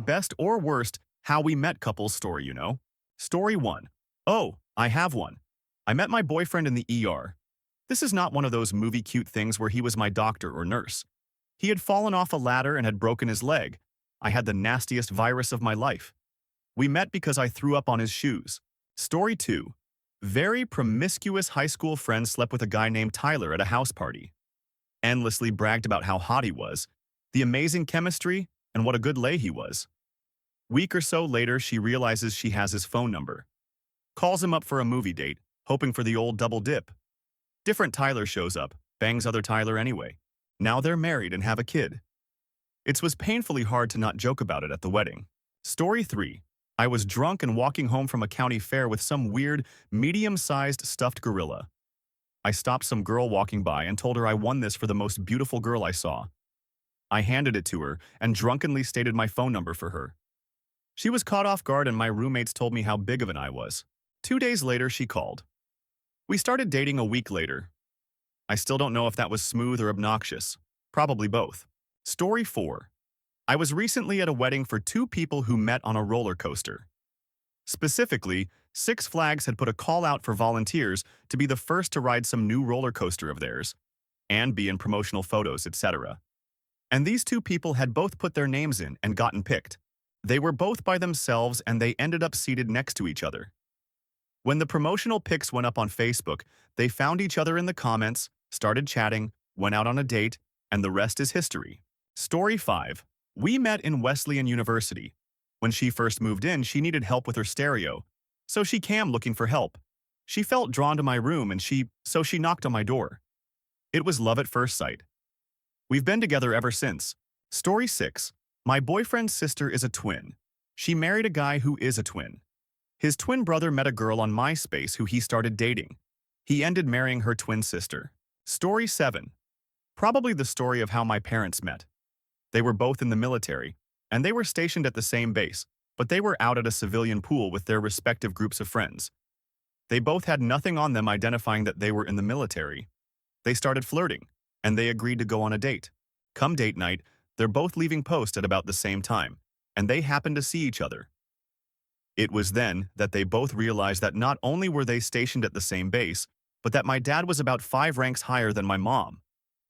best or worst how we met couples story, you know? Story 1. Oh, I have one. I met my boyfriend in the ER. This is not one of those movie cute things where he was my doctor or nurse. He had fallen off a ladder and had broken his leg. I had the nastiest virus of my life. We met because I threw up on his shoes. Story 2. Very promiscuous high school friend slept with a guy named Tyler at a house party. Endlessly bragged about how hot he was, the amazing chemistry, and what a good lay he was. Week or so later, she realizes she has his phone number. Calls him up for a movie date, hoping for the old double dip. Different Tyler shows up, bangs other Tyler anyway. Now they're married and have a kid. It was painfully hard to not joke about it at the wedding. Story 3. I was drunk and walking home from a county fair with some weird, medium-sized stuffed gorilla. I stopped some girl walking by and told her I won this for the most beautiful girl I saw. I handed it to her and drunkenly stated my phone number for her. She was caught off guard and my roommates told me how big of an I was. 2 days later, she called. We started dating a week later. I still don't know if that was smooth or obnoxious. Probably both. Story 4. I was recently at a wedding for 2 people who met on a roller coaster. Specifically, Six Flags had put a call out for volunteers to be the first to ride some new roller coaster of theirs, and be in promotional photos, etc. And these 2 people had both put their names in and gotten picked. They were both by themselves and they ended up seated next to each other. When the promotional pics went up on Facebook, they found each other in the comments, started chatting, went out on a date, and the rest is history. Story 5. We met in Wesleyan University. When she first moved in, she needed help with her stereo, so she came looking for help. She felt drawn to my room and so she knocked on my door. It was love at first sight. We've been together ever since. Story 6. My boyfriend's sister is a twin. She married a guy who is a twin. His twin brother met a girl on MySpace who he started dating. He ended marrying her twin sister. Story 7. Probably the story of how my parents met. They were both in the military, and they were stationed at the same base, but they were out at a civilian pool with their respective groups of friends. They both had nothing on them identifying that they were in the military. They started flirting, and they agreed to go on a date. Come date night, they're both leaving post at about the same time, and they happened to see each other. It was then that they both realized that not only were they stationed at the same base, but that my dad was about 5 ranks higher than my mom,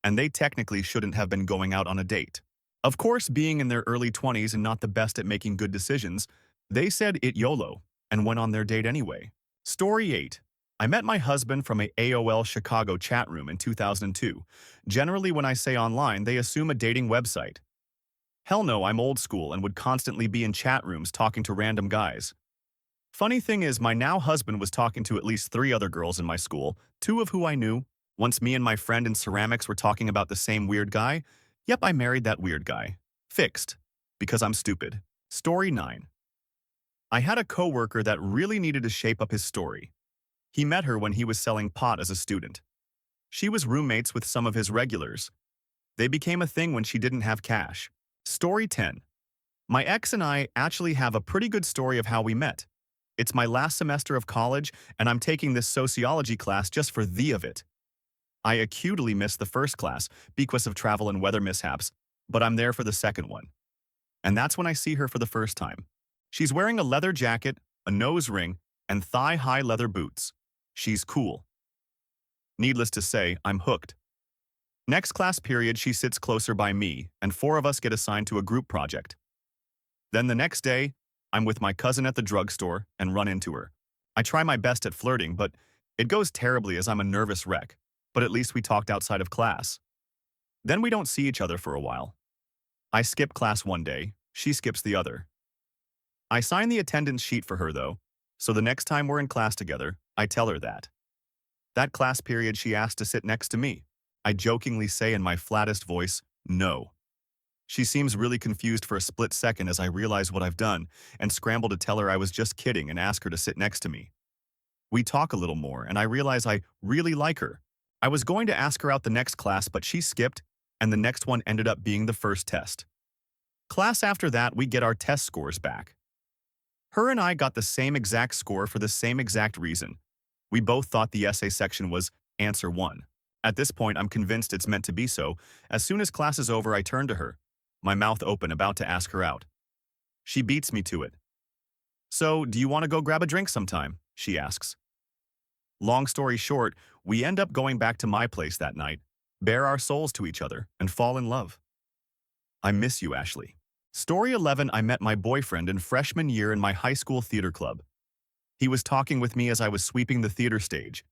and they technically shouldn't have been going out on a date. Of course, being in their early 20s and not the best at making good decisions, they said it YOLO and went on their date anyway. Story 8. I met my husband from a AOL Chicago chat room in 2002. Generally, when I say online, they assume a dating website. Hell no, I'm old school and would constantly be in chat rooms talking to random guys. Funny thing is, my now husband was talking to at least 3 other girls in my school, 2 of who I knew. Once me and my friend in ceramics were talking about the same weird guy, yep, I married that weird guy. Fixed. Because I'm stupid. Story 9. I had a coworker that really needed to shape up his story. He met her when he was selling pot as a student. She was roommates with some of his regulars. They became a thing when she didn't have cash. Story 10. My ex and I actually have a pretty good story of how we met. It's my last semester of college, and I'm taking this sociology class just for the of it. I acutely missed the first class because of travel and weather mishaps, but I'm there for the second one. And that's when I see her for the first time. She's wearing a leather jacket, a nose ring, and thigh-high leather boots. She's cool. Needless to say, I'm hooked. Next class period, she sits closer by me, and 4 of us get assigned to a group project. Then the next day, I'm with my cousin at the drugstore and run into her. I try my best at flirting, but it goes terribly as I'm a nervous wreck. But at least we talked outside of class. Then we don't see each other for a while. I skip class one day, she skips the other. I sign the attendance sheet for her though, so the next time we're in class together, I tell her that. That class period she asked to sit next to me. I jokingly say in my flattest voice, no. She seems really confused for a split second as I realize what I've done and scramble to tell her I was just kidding and ask her to sit next to me. We talk a little more and I realize I really like her. I was going to ask her out the next class, but she skipped, and the next one ended up being the first test. Class after that, we get our test scores back. Her and I got the same exact score for the same exact reason. We both thought the essay section was answer 1. At this point, I'm convinced it's meant to be so. As soon as class is over, I turn to her, my mouth open, about to ask her out. She beats me to it. So, do you want to go grab a drink sometime? She asks. Long story short, we end up going back to my place that night, bare our souls to each other, and fall in love. I miss you, Ashley. Story 11. I met my boyfriend in freshman year in my high school theater club. He was talking with me as I was sweeping the theater stage.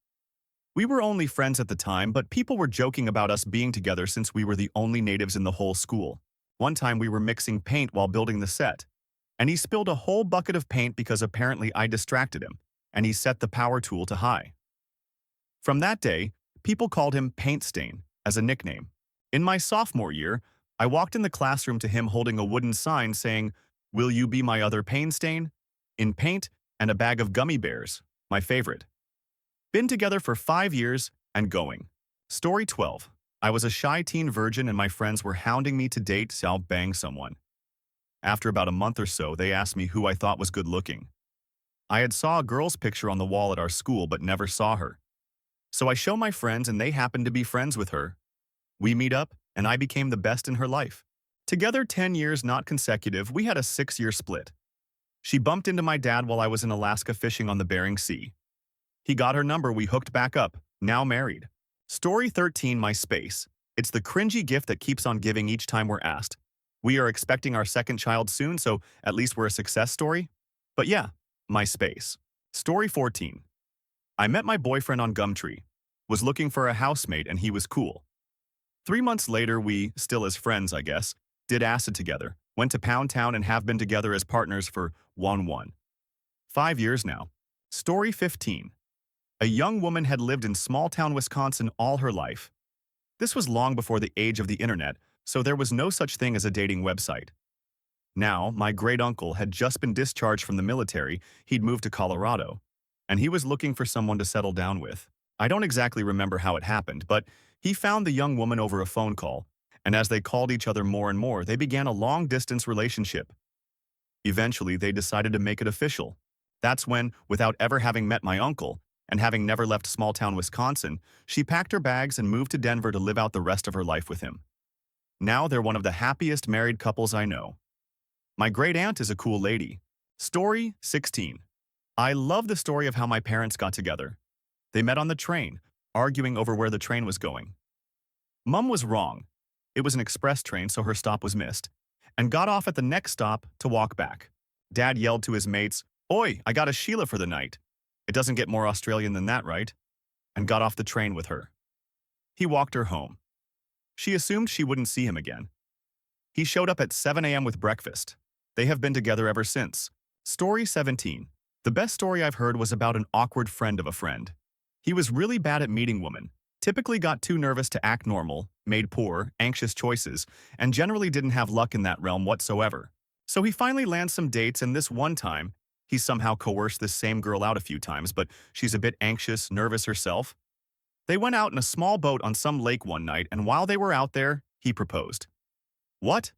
We were only friends at the time, but people were joking about us being together since we were the only natives in the whole school. One time we were mixing paint while building the set, and he spilled a whole bucket of paint because apparently I distracted him, and he set the power tool to high. From that day, people called him Paint Stain as a nickname. In my sophomore year, I walked in the classroom to him holding a wooden sign saying, "Will you be my other pain stain?" in paint and a bag of gummy bears, my favorite. Been together for 5 years and going. Story 12. I was a shy teen virgin and my friends were hounding me to date, so I'll bang someone. After about a month or so, they asked me who I thought was good looking. I had saw a girl's picture on the wall at our school but never saw her. So I show my friends and they happen to be friends with her. We meet up and I became the best in her life. Together 10 years not consecutive, we had a 6-year split. She bumped into my dad while I was in Alaska fishing on the Bering Sea. He got her number, we hooked back up, now married. Story 13. My space. It's the cringy gift that keeps on giving each time we're asked. We are expecting our second child soon, so at least we're a success story. But yeah, my space. Story 14. I met my boyfriend on Gumtree. Was looking for a housemate and he was cool. 3 months later, we, still as friends I guess, did acid together, went to Pound Town and have been together as partners for 5 years now. Story 15. A young woman had lived in small-town Wisconsin all her life. This was long before the age of the internet, so there was no such thing as a dating website. Now, my great-uncle had just been discharged from the military, he'd moved to Colorado, and he was looking for someone to settle down with. I don't exactly remember how it happened, but he found the young woman over a phone call, and as they called each other more and more, they began a long-distance relationship. Eventually, they decided to make it official. That's when, without ever having met my uncle, and having never left small-town Wisconsin, she packed her bags and moved to Denver to live out the rest of her life with him. Now they're one of the happiest married couples I know. My great-aunt is a cool lady. Story 16. I love the story of how my parents got together. They met on the train, arguing over where the train was going. Mum was wrong. It was an express train, so her stop was missed, and got off at the next stop to walk back. Dad yelled to his mates, "Oi, I got a Sheila for the night. It doesn't get more Australian than that, right?" And got off the train with her. He walked her home. She assumed she wouldn't see him again. He showed up at 7 a.m. with breakfast. They have been together ever since. Story 17. The best story I've heard was about an awkward friend of a friend. He was really bad at meeting women, typically got too nervous to act normal, made poor, anxious choices, and generally didn't have luck in that realm whatsoever. So he finally lands some dates, and this one time, he somehow coerced this same girl out a few times, but she's a bit anxious, nervous herself. They went out in a small boat on some lake one night, and while they were out there, he proposed. What?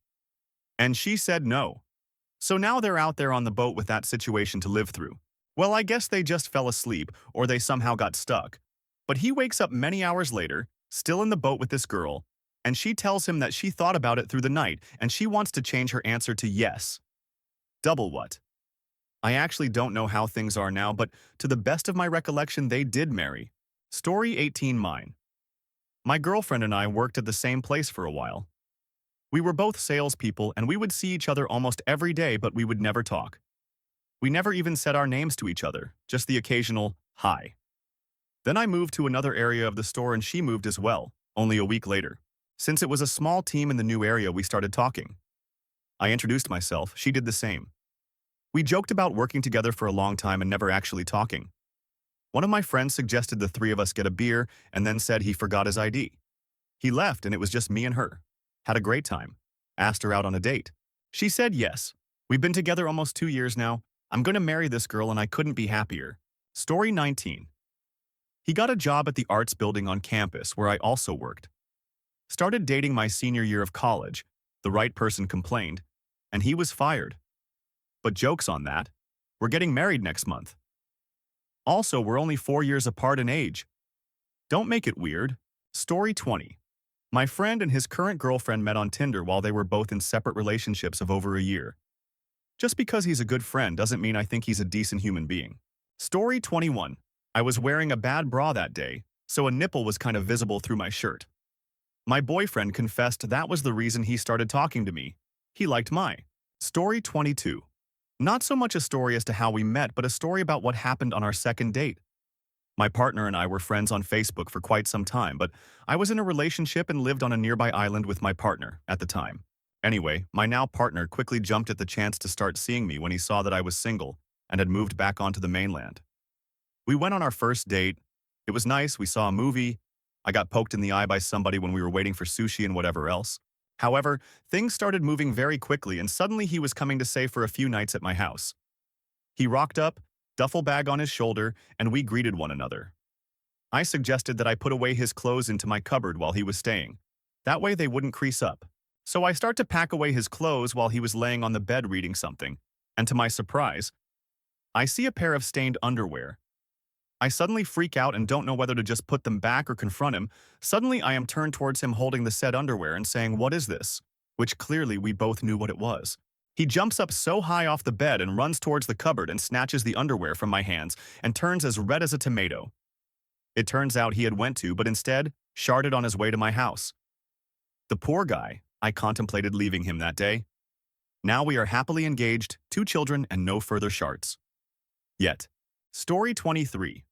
And she said no. So now they're out there on the boat with that situation to live through. Well, I guess they just fell asleep, or they somehow got stuck. But he wakes up many hours later, still in the boat with this girl, and she tells him that she thought about it through the night, and she wants to change her answer to yes. Double what? I actually don't know how things are now, but to the best of my recollection, they did marry. Story 18. Mine. My girlfriend and I worked at the same place for a while. We were both salespeople, and we would see each other almost every day, but we would never talk. We never even said our names to each other, just the occasional hi. Then I moved to another area of the store and she moved as well, only a week later. Since it was a small team in the new area, we started talking. I introduced myself, she did the same. We joked about working together for a long time and never actually talking. One of my friends suggested the three of us get a beer and then said he forgot his ID. He left and it was just me and her. Had a great time. Asked her out on a date. She said yes. We've been together almost 2 years now. I'm going to marry this girl and I couldn't be happier. Story 19. He got a job at the arts building on campus where I also worked. Started dating my senior year of college. The right person complained, and he was fired. But jokes on that. We're getting married next month. Also, we're only 4 years apart in age. Don't make it weird. Story 20. My friend and his current girlfriend met on Tinder while they were both in separate relationships of over a year. Just because he's a good friend doesn't mean I think he's a decent human being. Story 21. I was wearing a bad bra that day, so a nipple was kind of visible through my shirt. My boyfriend confessed that was the reason he started talking to me. He liked my. Story 22. Not so much a story as to how we met, but a story about what happened on our second date. My partner and I were friends on Facebook for quite some time, but I was in a relationship and lived on a nearby island with my partner at the time. Anyway, my now partner quickly jumped at the chance to start seeing me when he saw that I was single and had moved back onto the mainland. We went on our first date. It was nice, we saw a movie. I got poked in the eye by somebody when we were waiting for sushi and whatever else. However, things started moving very quickly and suddenly he was coming to stay for a few nights at my house. He rocked up, duffel bag on his shoulder, and we greeted one another. I suggested that I put away his clothes into my cupboard while he was staying. That way they wouldn't crease up. So I start to pack away his clothes while he was laying on the bed reading something, and to my surprise, I see a pair of stained underwear. I suddenly freak out and don't know whether to just put them back or confront him. Suddenly I am turned towards him holding the said underwear and saying, "What is this?" Which clearly we both knew what it was. He jumps up so high off the bed and runs towards the cupboard and snatches the underwear from my hands and turns as red as a tomato. It turns out he had went to, but instead, sharded on his way to my house. The poor guy, I contemplated leaving him that day. Now we are happily engaged, 2 children, and no further shards. Yet. Story 23.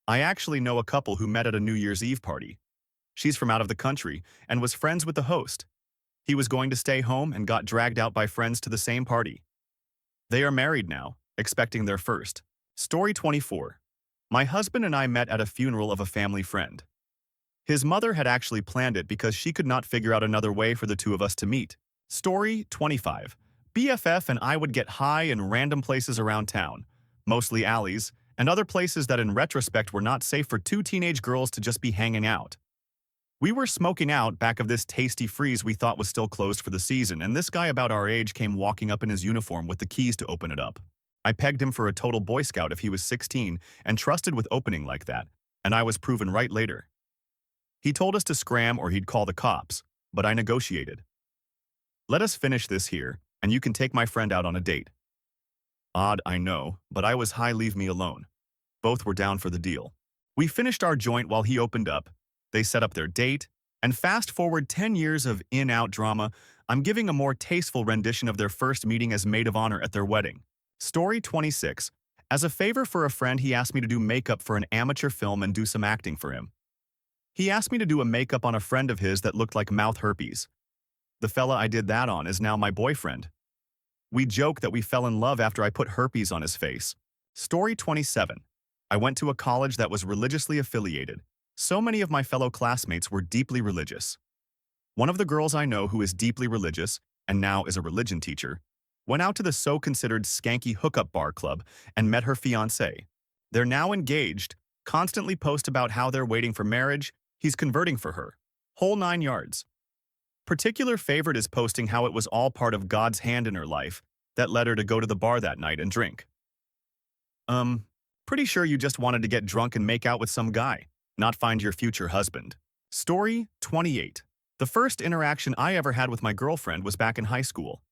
I actually know a couple who met at a New Year's Eve party. She's from out of the country and was friends with the host. He was going to stay home and got dragged out by friends to the same party. They are married now, expecting their first. Story 24. My husband and I met at a funeral of a family friend. His mother had actually planned it because she could not figure out another way for the two of us to meet. Story 25. BFF and I would get high in random places around town, mostly alleys, and other places that in retrospect were not safe for 2 teenage girls to just be hanging out. We were smoking out back of this tasty freeze we thought was still closed for the season, and this guy about our age came walking up in his uniform with the keys to open it up. I pegged him for a total Boy Scout if he was 16 and trusted with opening like that, and I was proven right later. He told us to scram or he'd call the cops, but I negotiated. Let us finish this here, and you can take my friend out on a date. Odd, I know, but I was high, leave me alone. Both were down for the deal. We finished our joint while he opened up. They set up their date, and fast forward 10 years of in-out drama, I'm giving a more tasteful rendition of their first meeting as maid of honor at their wedding. Story 26. As a favor for a friend, he asked me to do makeup for an amateur film and do some acting for him. He asked me to do a makeup on a friend of his that looked like mouth herpes. The fella I did that on is now my boyfriend. We joke that we fell in love after I put herpes on his face. Story 27. I went to a college that was religiously affiliated. So many of my fellow classmates were deeply religious. One of the girls I know who is deeply religious, and now is a religion teacher, went out to the so-considered skanky hookup bar club and met her fiancé. They're now engaged, constantly post about how they're waiting for marriage, he's converting for her. Whole 9 yards. Particular favorite is posting how it was all part of God's hand in her life that led her to go to the bar that night and drink. Pretty sure you just wanted to get drunk and make out with some guy, not find your future husband. Story 28. The first interaction I ever had with my girlfriend was back in high school.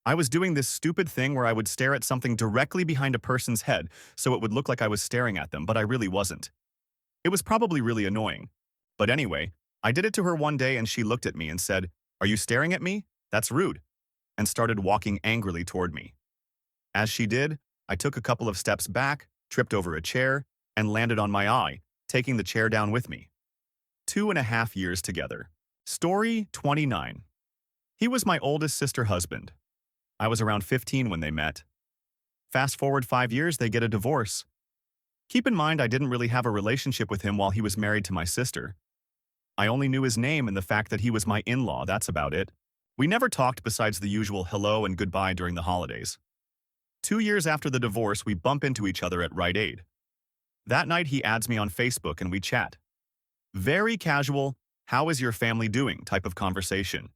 I was doing this stupid thing where I would stare at something directly behind a person's head so it would look like I was staring at them, but I really wasn't. It was probably really annoying. But anyway, I did it to her one day and she looked at me and said, "Are you staring at me? That's rude," and started walking angrily toward me. As she did, I took a couple of steps back, tripped over a chair, and landed on my eye, taking the chair down with me. 2.5 years together. Story 29. He was my oldest sister husband. I was around 15 when they met. Fast forward 5 years, they get a divorce. Keep in mind I didn't really have a relationship with him while he was married to my sister. I only knew his name and the fact that he was my in-law, that's about it. We never talked besides the usual hello and goodbye during the holidays. 2 years after the divorce, we bump into each other at Rite Aid. That night he adds me on Facebook and we chat. Very casual, "How is your family doing?" type of conversation.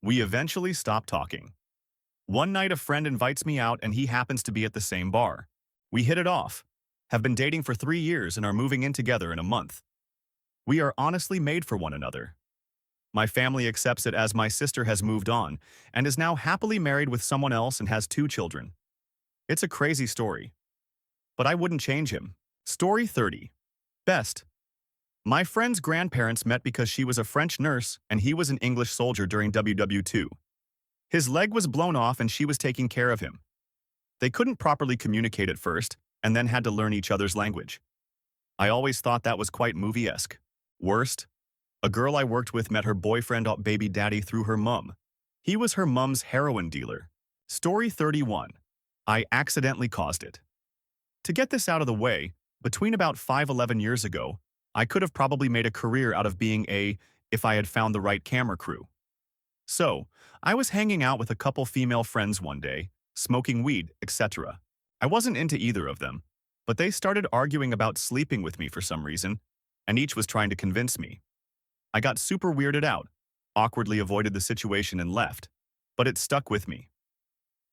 We eventually stop talking. One night a friend invites me out and he happens to be at the same bar. We hit it off, have been dating for 3 years and are moving in together in a month. We are honestly made for one another. My family accepts it as my sister has moved on and is now happily married with someone else and has 2 children. It's a crazy story, but I wouldn't change him. Story 30. Best. My friend's grandparents met because she was a French nurse and he was an English soldier during WW2. His leg was blown off and she was taking care of him. They couldn't properly communicate at first and then had to learn each other's language. I always thought that was quite movie-esque. Worst, a girl I worked with met her boyfriend baby daddy through her mum. He was her mum's heroin dealer. Story 31. I accidentally caused it. To get this out of the way, between about 5-11 years ago, I could have probably made a career out of being if I had found the right camera crew. So, I was hanging out with a couple female friends one day, smoking weed, etc. I wasn't into either of them, but they started arguing about sleeping with me for some reason, and each was trying to convince me. I got super weirded out, awkwardly avoided the situation and left, but it stuck with me.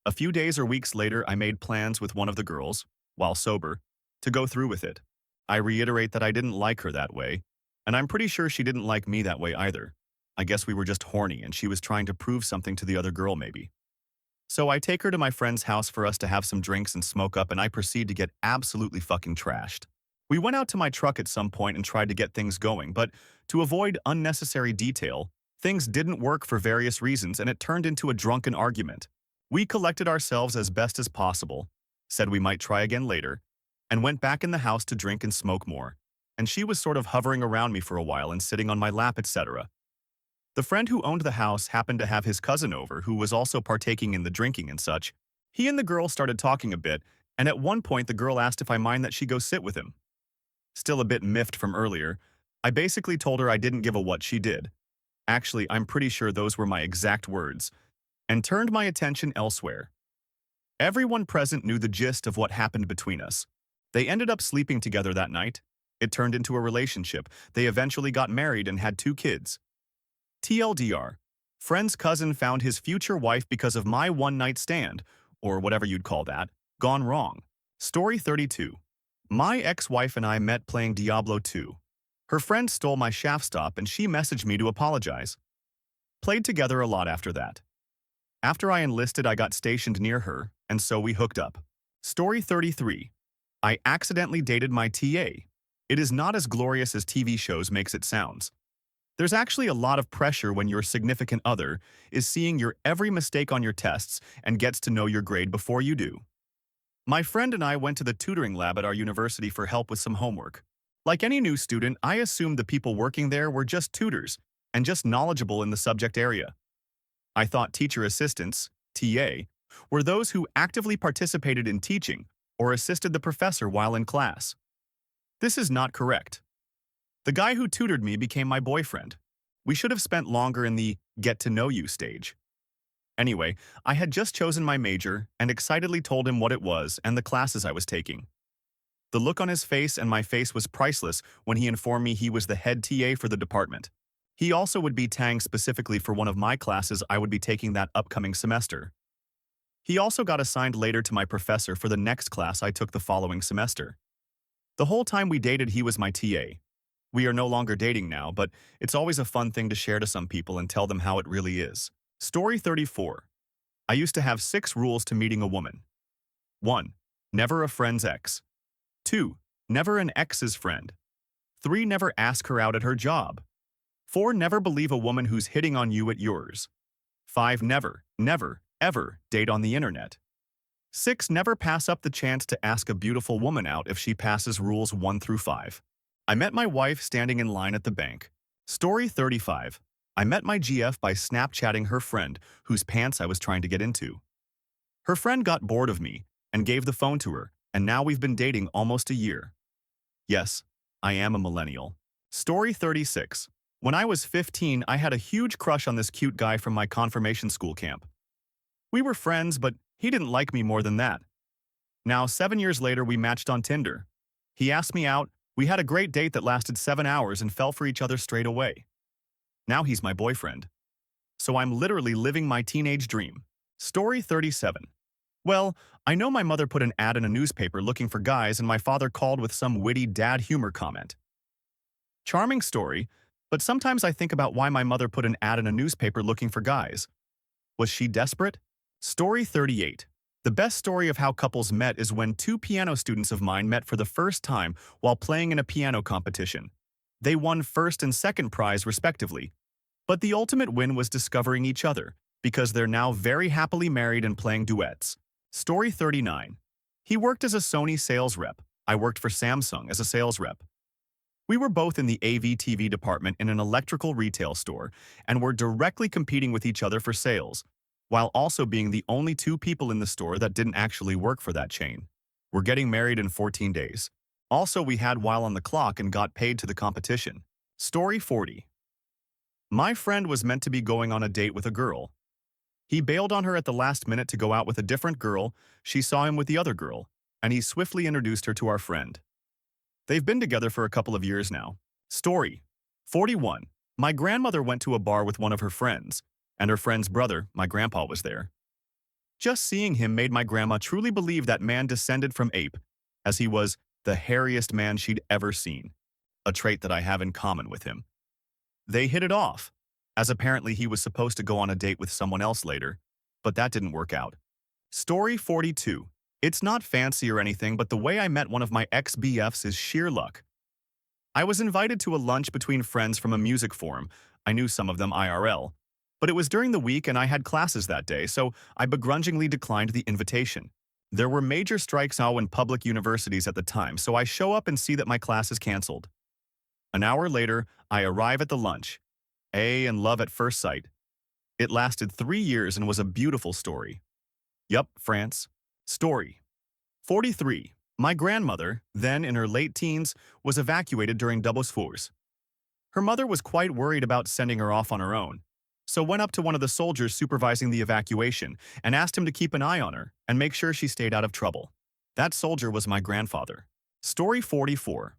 A few days or weeks later, I made plans with one of the girls, while sober, to go through with it. I reiterate that I didn't like her that way, and I'm pretty sure she didn't like me that way either. I guess we were just horny and she was trying to prove something to the other girl maybe. So I take her to my friend's house for us to have some drinks and smoke up, and I proceed to get absolutely fucking trashed. We went out to my truck at some point and tried to get things going, but to avoid unnecessary detail, things didn't work for various reasons and it turned into a drunken argument. We collected ourselves as best as possible, said we might try again later, and went back in the house to drink and smoke more, and she was sort of hovering around me for a while and sitting on my lap, etc. The friend who owned the house happened to have his cousin over who was also partaking in the drinking and such. He and the girl started talking a bit, and at one point the girl asked if I mind that she go sit with him. Still a bit miffed from earlier, I basically told her I didn't give a what she did. Actually, I'm pretty sure those were my exact words, and turned my attention elsewhere. Everyone present knew the gist of what happened between us. They ended up sleeping together that night. It turned into a relationship. They eventually got married and had 2 kids. TLDR, friend's cousin found his future wife because of my one-night stand, or whatever you'd call that, gone wrong. Story 32. My ex-wife and I met playing Diablo 2. Her friend stole my shaft stop and she messaged me to apologize. Played together a lot after that. After I enlisted, I got stationed near her, and so we hooked up. Story 33. I accidentally dated my TA. It is not as glorious as TV shows makes it sounds. There's actually a lot of pressure when your significant other is seeing your every mistake on your tests and gets to know your grade before you do. My friend and I went to the tutoring lab at our university for help with some homework. Like any new student, I assumed the people working there were just tutors and just knowledgeable in the subject area. I thought teacher assistants, TA, were those who actively participated in teaching or assisted the professor while in class. This is not correct. The guy who tutored me became my boyfriend. We should have spent longer in the get-to-know-you stage. Anyway, I had just chosen my major and excitedly told him what it was and the classes I was taking. The look on his face and my face was priceless when he informed me he was the head TA for the department. He also would be TAing specifically for one of my classes I would be taking that upcoming semester. He also got assigned later to my professor for the next class I took the following semester. The whole time we dated, he was my TA. We are no longer dating now, but it's always a fun thing to share to some people and tell them how it really is. Story 34. I used to have 6 rules to meeting a woman. 1. Never a friend's ex. 2. Never an ex's friend. 3. Never ask her out at her job. 4. Never believe a woman who's hitting on you at yours. 5. Never, ever date on the internet. 6. Never pass up the chance to ask a beautiful woman out if she passes rules 1 through 5. I met my wife standing in line at the bank. Story 35. I met my GF by Snapchatting her friend, whose pants I was trying to get into. Her friend got bored of me and gave the phone to her, and now we've been dating almost a year. Yes, I am a millennial. Story 36. When I was 15, I had a huge crush on this cute guy from my confirmation school camp. We were friends, but he didn't like me more than that. Now, 7 years later, we matched on Tinder. He asked me out, we had a great date that lasted 7 hours and fell for each other straight away. Now he's my boyfriend. So I'm literally living my teenage dream. Story 37. Well, I know my mother put an ad in a newspaper looking for guys and my father called with some witty dad humor comment. Charming story, But sometimes I think about why my mother put an ad in a newspaper looking for guys. Was she desperate? Story 38. The best story of how couples met is when two piano students of mine met for the first time while playing in a piano competition. They won first and second prize respectively, but the ultimate win was discovering each other, because they're now very happily married and playing duets. Story 39. He worked as a Sony sales rep. I worked for Samsung as a sales rep. We were both in the AV/TV department in an electrical retail store and were directly competing with each other for sales, while also being the only two people in the store that didn't actually work for that chain. We're getting married in 14 days. Also, we had while on the clock and got paid to the competition. Story 40. My friend was meant to be going on a date with a girl. He bailed on her at the last minute to go out with a different girl. She saw him with the other girl, and he swiftly introduced her to our friend. They've been together for a couple of years now. Story 41. My grandmother went to a bar with one of her friends, and her friend's brother, my grandpa, was there. Just seeing him made my grandma truly believe that man descended from ape, as he was the hairiest man she'd ever seen, a trait that I have in common with him. They hit it off, as apparently he was supposed to go on a date with someone else later, but that didn't work out. Story 42. It's not fancy or anything, but the way I met one of my ex-BFs is sheer luck. I was invited to a lunch between friends from a music forum. I knew some of them IRL, but it was during the week and I had classes that day, so I begrudgingly declined the invitation. There were major strikes now in public universities at the time, so I show up and see that my class is canceled. An hour later, I arrive at the lunch. And love at first sight. It lasted 3 years and was a beautiful story. Yup, France. Story 43. My grandmother, then in her late teens, was evacuated during double fours. Her mother was quite worried about sending her off on her own, so went up to one of the soldiers supervising the evacuation and asked him to keep an eye on her and make sure she stayed out of trouble. That soldier was my grandfather. Story 44.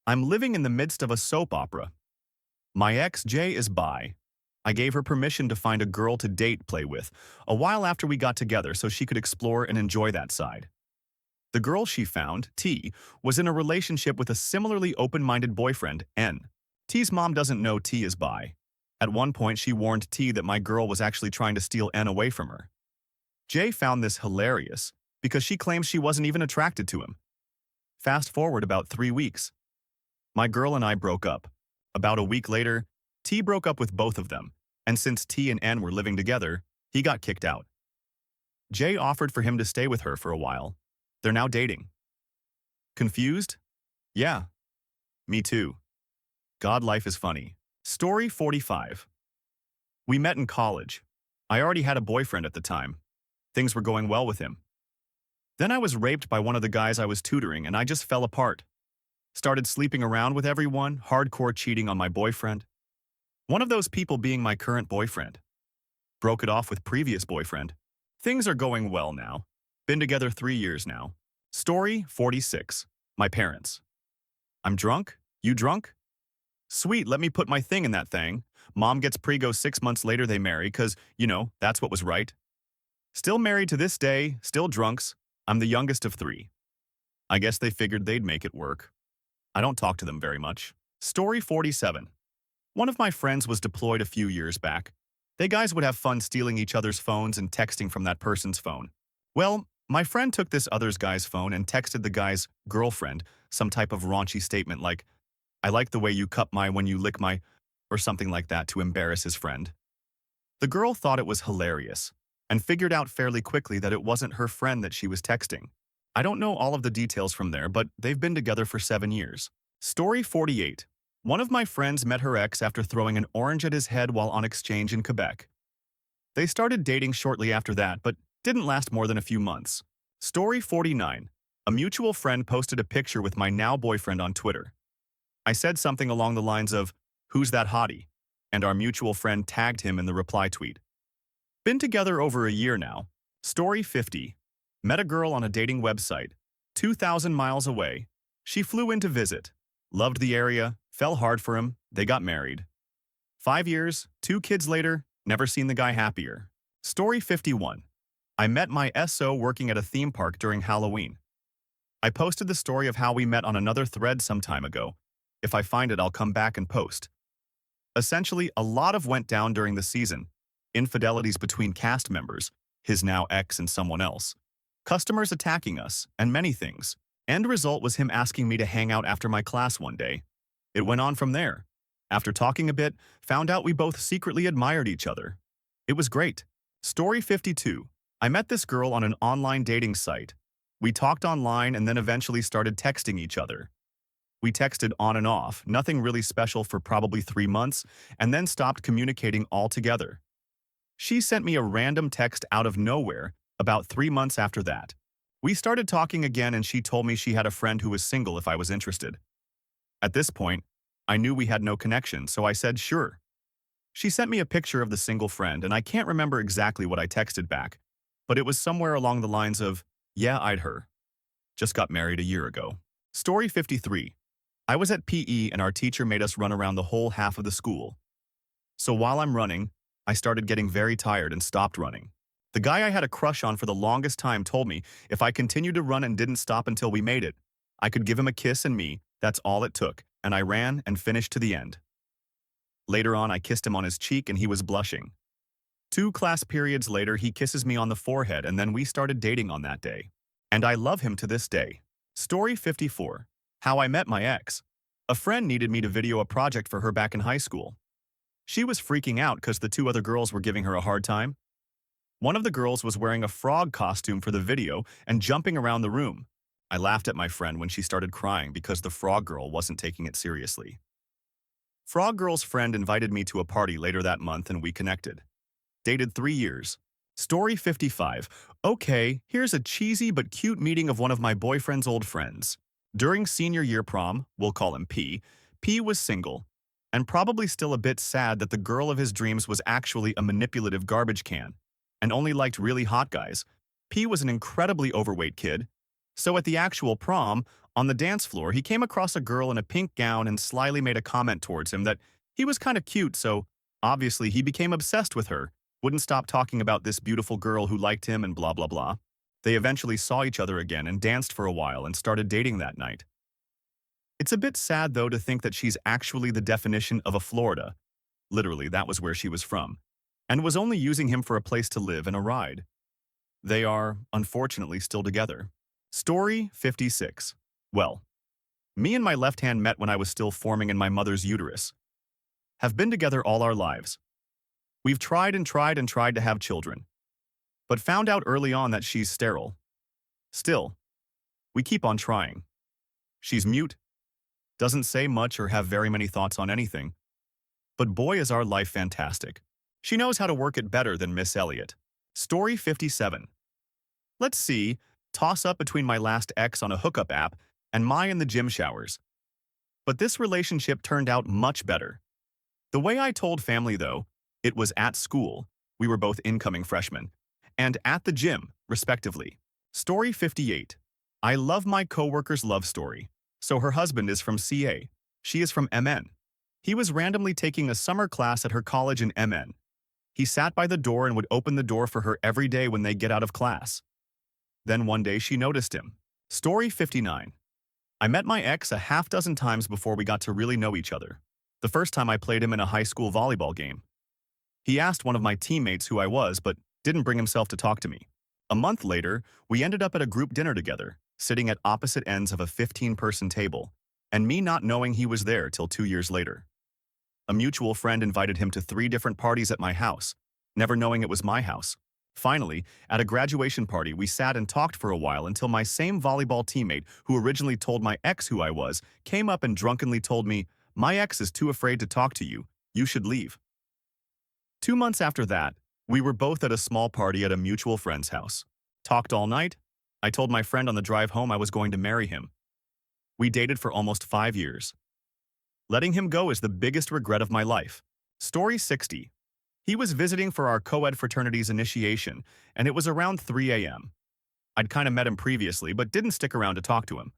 I'm living in the midst of a soap opera. My ex, Jay, is bi. I gave her permission to find a girl to date play with a while after we got together so she could explore and enjoy that side. The girl she found, T, was in a relationship with a similarly open-minded boyfriend, N. T's mom doesn't know T is bi. At one point, she warned T that my girl was actually trying to steal N away from her. Jay found this hilarious because she claims she wasn't even attracted to him. Fast forward about 3 weeks. My girl and I broke up. About a week later, T broke up with both of them, and since T and N were living together, he got kicked out. Jay offered for him to stay with her for a while. They're now dating. Confused? Yeah. Me too. God, life is funny. Story 45. We met in college. I already had a boyfriend at the time. Things were going well with him. Then I was raped by one of the guys I was tutoring and I just fell apart. Started sleeping around with everyone, hardcore cheating on my boyfriend. One of those people being my current boyfriend. Broke it off with previous boyfriend. Things are going well now. Been together 3 years now. Story 46. My parents. I'm drunk? You drunk? Sweet, let me put my thing in that thing. Mom gets prego 6 months later they marry, cause, that's what was right. Still married to this day, still drunks. I'm the youngest of 3. I guess they figured they'd make it work. I don't talk to them very much. Story 47. One of my friends was deployed a few years back. They guys would have fun stealing each other's phones and texting from that person's phone. Well, my friend took this other guy's phone and texted the guy's girlfriend some type of raunchy statement like, I like the way you cup my when you lick my, or something like that to embarrass his friend. The girl thought it was hilarious and figured out fairly quickly that it wasn't her friend that she was texting. I don't know all of the details from there, but they've been together for 7 years. Story 48. One of my friends met her ex after throwing an orange at his head while on exchange in Quebec. They started dating shortly after that, but didn't last more than a few months. Story 49. A mutual friend posted a picture with my now boyfriend on Twitter. I said something along the lines of, "Who's that hottie?" and our mutual friend tagged him in the reply tweet. Been together over a year now. Story 50. Met a girl on a dating website, 2,000 miles away. She flew in to visit. Loved the area, fell hard for him, they got married. 5 years, 2 kids later, never seen the guy happier. Story 51. I met my SO working at a theme park during Halloween. I posted the story of how we met on another thread some time ago. If I find it, I'll come back and post. Essentially, a lot of went down during the season. Infidelities between cast members, his now ex and someone else. Customers attacking us, and many things. End result was him asking me to hang out after my class one day. It went on from there. After talking a bit, found out we both secretly admired each other. It was great. Story 52. I met this girl on an online dating site. We talked online and then eventually started texting each other. We texted on and off, nothing really special for probably 3 months, and then stopped communicating altogether. She sent me a random text out of nowhere about 3 months after that. We started talking again and she told me she had a friend who was single if I was interested. At this point, I knew we had no connection, so I said sure. She sent me a picture of the single friend and I can't remember exactly what I texted back, but it was somewhere along the lines of, yeah, I'd her. Just got married a year ago. Story 53. I was at PE and our teacher made us run around the whole half of the school. So while I'm running, I started getting very tired and stopped running. The guy I had a crush on for the longest time told me if I continued to run and didn't stop until we made it, I could give him a kiss and me, that's all it took, and I ran and finished to the end. Later on, I kissed him on his cheek and he was blushing. 2 class periods later, he kisses me on the forehead and then we started dating on that day. And I love him to this day. Story 54. How I met my ex. A friend needed me to video a project for her back in high school. She was freaking out because the 2 other girls were giving her a hard time. One of the girls was wearing a frog costume for the video and jumping around the room. I laughed at my friend when she started crying because the frog girl wasn't taking it seriously. Frog girl's friend invited me to a party later that month and we connected. Dated 3 years. Story 55. Okay, here's a cheesy but cute meeting of one of my boyfriend's old friends. During senior year prom, we'll call him P, P was single, and probably still a bit sad that the girl of his dreams was actually a manipulative garbage can, and only liked really hot guys. P was an incredibly overweight kid, so at the actual prom, on the dance floor, he came across a girl in a pink gown and slyly made a comment towards him that he was kind of cute, so obviously he became obsessed with her, wouldn't stop talking about this beautiful girl who liked him and blah blah blah. They eventually saw each other again and danced for a while and started dating that night. It's a bit sad, though, to think that she's actually the definition of a Florida. Literally, that was where she was from, and was only using him for a place to live and a ride. They are, unfortunately, still together. Story 56. Well, me and my left hand met when I was still forming in my mother's uterus. Have been together all our lives. We've tried and tried and tried to have children, but found out early on that she's sterile. Still, we keep on trying. She's mute, doesn't say much or have very many thoughts on anything, but boy is our life fantastic. She knows how to work it better than Miss Elliot. Story 57. Let's see, toss up between my last ex on a hookup app and my in the gym showers. But this relationship turned out much better. The way I told family, though, it was at school, we were both incoming freshmen, and at the gym, respectively. Story 58. I love my coworker's love story. So her husband is from CA. She is from MN. He was randomly taking a summer class at her college in MN. He sat by the door and would open the door for her every day when they get out of class. Then one day she noticed him. Story 59. I met my ex a half dozen times before we got to really know each other. The first time I played him in a high school volleyball game. He asked one of my teammates who I was, but didn't bring himself to talk to me. A month later, we ended up at a group dinner together, sitting at opposite ends of a 15-person table, and me not knowing he was there till 2 years later. A mutual friend invited him to 3 different parties at my house, never knowing it was my house. Finally, at a graduation party, we sat and talked for a while until my same volleyball teammate, who originally told my ex who I was, came up and drunkenly told me, "My ex is too afraid to talk to you. You should leave." 2 months after that, we were both at a small party at a mutual friend's house. Talked all night. I told my friend on the drive home I was going to marry him. We dated for almost 5 years. Letting him go is the biggest regret of my life. Story 60. He was visiting for our co-ed fraternity's initiation, and it was around 3 a.m. I'd kind of met him previously, but didn't stick around to talk to him.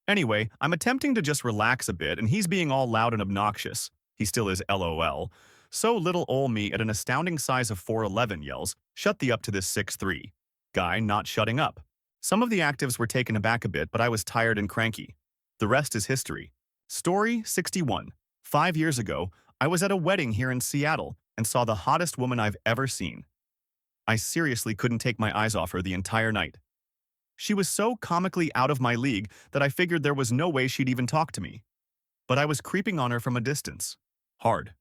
Anyway, I'm attempting to just relax a bit, and he's being all loud and obnoxious. He still is LOL. So little ol' me at an astounding size of 4'11" yells, "Shut the up to this 6'3" guy not shutting up. Some of the actives were taken aback a bit, but I was tired and cranky. The rest is history. Story 61. 5 years ago, I was at a wedding here in Seattle and saw the hottest woman I've ever seen. I seriously couldn't take my eyes off her the entire night. She was so comically out of my league that I figured there was no way she'd even talk to me. But I was creeping on her from a distance. Hard.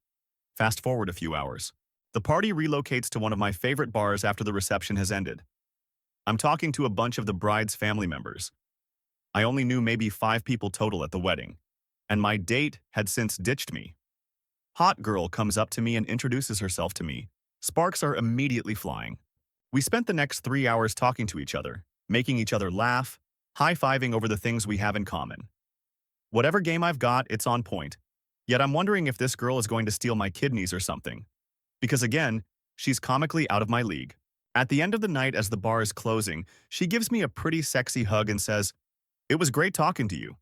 Fast forward a few hours. The party relocates to one of my favorite bars after the reception has ended. I'm talking to a bunch of the bride's family members. I only knew maybe 5 people total at the wedding, and my date had since ditched me. Hot girl comes up to me and introduces herself to me. Sparks are immediately flying. We spent the next 3 hours talking to each other, making each other laugh, high-fiving over the things we have in common. Whatever game I've got, it's on point. Yet I'm wondering if this girl is going to steal my kidneys or something. Because again, she's comically out of my league. At the end of the night as the bar is closing, she gives me a pretty sexy hug and says, "It was great talking to you."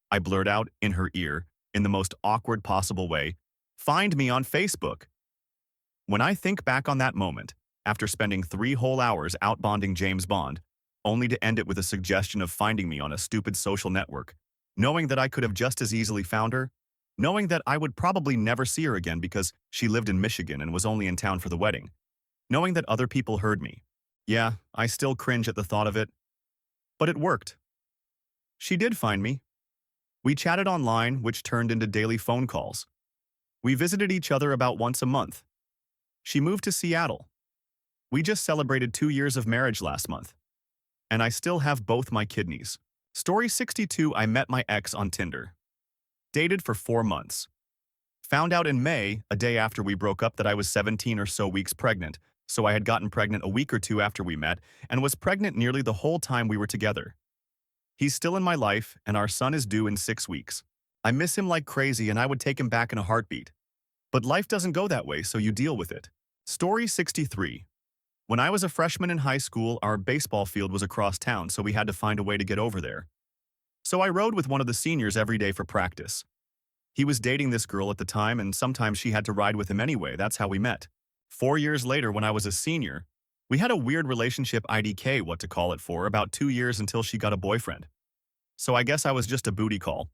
I blurt out in her ear, in the most awkward possible way, "Find me on Facebook." When I think back on that moment, after spending 3 whole hours outbonding James Bond, only to end it with a suggestion of finding me on a stupid social network, knowing that I could have just as easily found her, knowing that I would probably never see her again because she lived in Michigan and was only in town for the wedding, knowing that other people heard me. Yeah, I still cringe at the thought of it. But it worked. She did find me. We chatted online, which turned into daily phone calls. We visited each other about once a month. She moved to Seattle. We just celebrated 2 years of marriage last month. And I still have both my kidneys. Story 62, I met my ex on Tinder. Dated for 4 months. Found out in May, a day after we broke up, that I was 17 or so weeks pregnant, so I had gotten pregnant a week or 2 after we met and was pregnant nearly the whole time we were together. He's still in my life, and our son is due in 6 weeks. I miss him like crazy, and I would take him back in a heartbeat. But life doesn't go that way, so you deal with it. Story 63. When I was a freshman in high school, our baseball field was across town, so we had to find a way to get over there. So I rode with one of the seniors every day for practice. He was dating this girl at the time, and sometimes she had to ride with him anyway. That's how we met. 4 years later, when I was a senior, we had a weird relationship, IDK, what to call it, for about 2 years until she got a boyfriend. So I guess I was just a booty call.